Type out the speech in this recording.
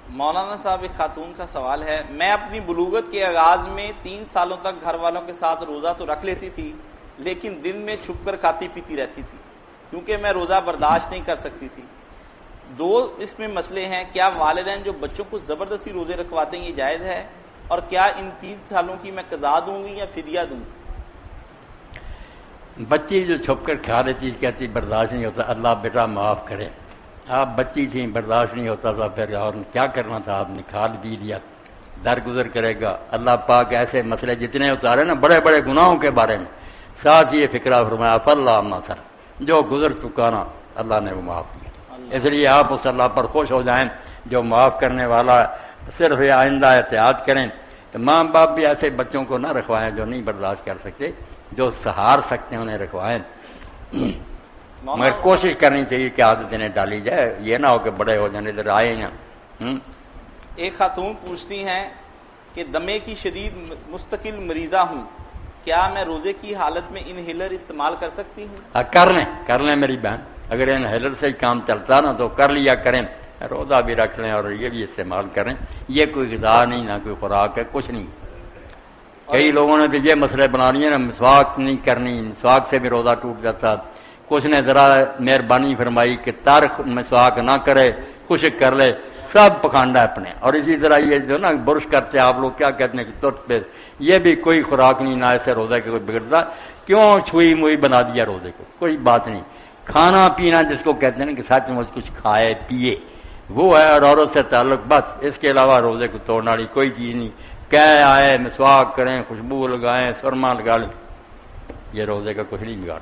مولانا صاحب ایک خاتون کا سوال ہے، میں اپنی بلوغت کے آغاز میں 3 سالوں تک گھر والوں کے ساتھ روزہ تو رکھ لیتی تھی، لیکن دن میں چھپ کر کھاتی پیتی رہتی تھی کیونکہ میں روزہ برداشت نہیں کر سکتی تھی۔ 2 اس میں مسئلے ہیں، کیا والدین جو بچوں کو زبردستی روزے رکھواتے ہیں یہ جائز ہے، اور کیا ان 3 سالوں کی میں قضا دوں گی یا فدیہ دوں گی؟ بچی جو چھپ کر کھا لیتی کہتی برداشت نہیں ہوتا، اللہ بیٹا معاف کرے، آپ بچی تھیں برداشت نہیں ہوتا تھا، پھر اور کیا کرنا تھا، آپ نے کھا پی لیا، درگزر کرے گا۔ اللہ پاک ایسے مسئلے جتنے اتارے نا بڑے بڑے گناہوں کے بارے میں، ساتھ یہ فکرہ فرمایا فاللہ عما سر، جو گزر چکا نا اللہ نے وہ معاف کیا۔ اس لیے آپ اس اللہ پر خوش ہو جائیں جو معاف کرنے والا، صرف آئندہ احتیاط کریں کہ ماں باپ بھی ایسے بچوں کو نہ رکھوائیں جو نہیں برداشت کر سکتے، جو سہار سکتے ہیں انہیں رکھوائیں، مگر کوشش کرنی چاہیے کہ عادت انہیں ڈالی جائے، یہ نہ ہو کہ بڑے ہو جانے ادھر آئے ہیں۔ ایک خاتون پوچھتی ہیں کہ دمے کی شدید مستقل مریضہ ہوں، کیا میں روزے کی حالت میں انہیلر استعمال کر سکتی ہوں؟ کر لیں میری بہن، اگر انہیلر سے ہی کام چلتا نا تو کر لیا کریں، روزہ بھی رکھ لیں اور یہ بھی استعمال کریں، یہ کوئی غذا نہیں، نہ کوئی خوراک ہے، کچھ نہیں۔ کئی لوگوں نے تو یہ مسئلے بنا لیے نا، مسواک نہیں کرنی، مسواک سے بھی روزہ ٹوٹ جاتا، کچھ نے ذرا مہربانی فرمائی کہ ترک مسواک نہ کرے، خشک کر لے، سب پکھانڈا اپنے۔ اور اسی طرح یہ جو نا برش کرتے آپ لوگ کیا کہتے ہیں کہ ترت پہ، یہ بھی کوئی خوراک نہیں، نہ ایسے روزے کے کوئی بگڑتا، کیوں چھوئی موئی بنا دیا روزے کو، کوئی بات نہیں۔ کھانا پینا جس کو کہتے ہیں نا کہ سچ مچ کچھ کھائے پیے وہ ہے، اور عورت سے تعلق بس، اس کے علاوہ روزے کو توڑنے والی کوئی چیز نہیں۔ کہہ آئے مسواک کریں، خوشبو لگائیں، سرما لگا لیں، یہ روزے کا کچھ نہیں بگاڑ۔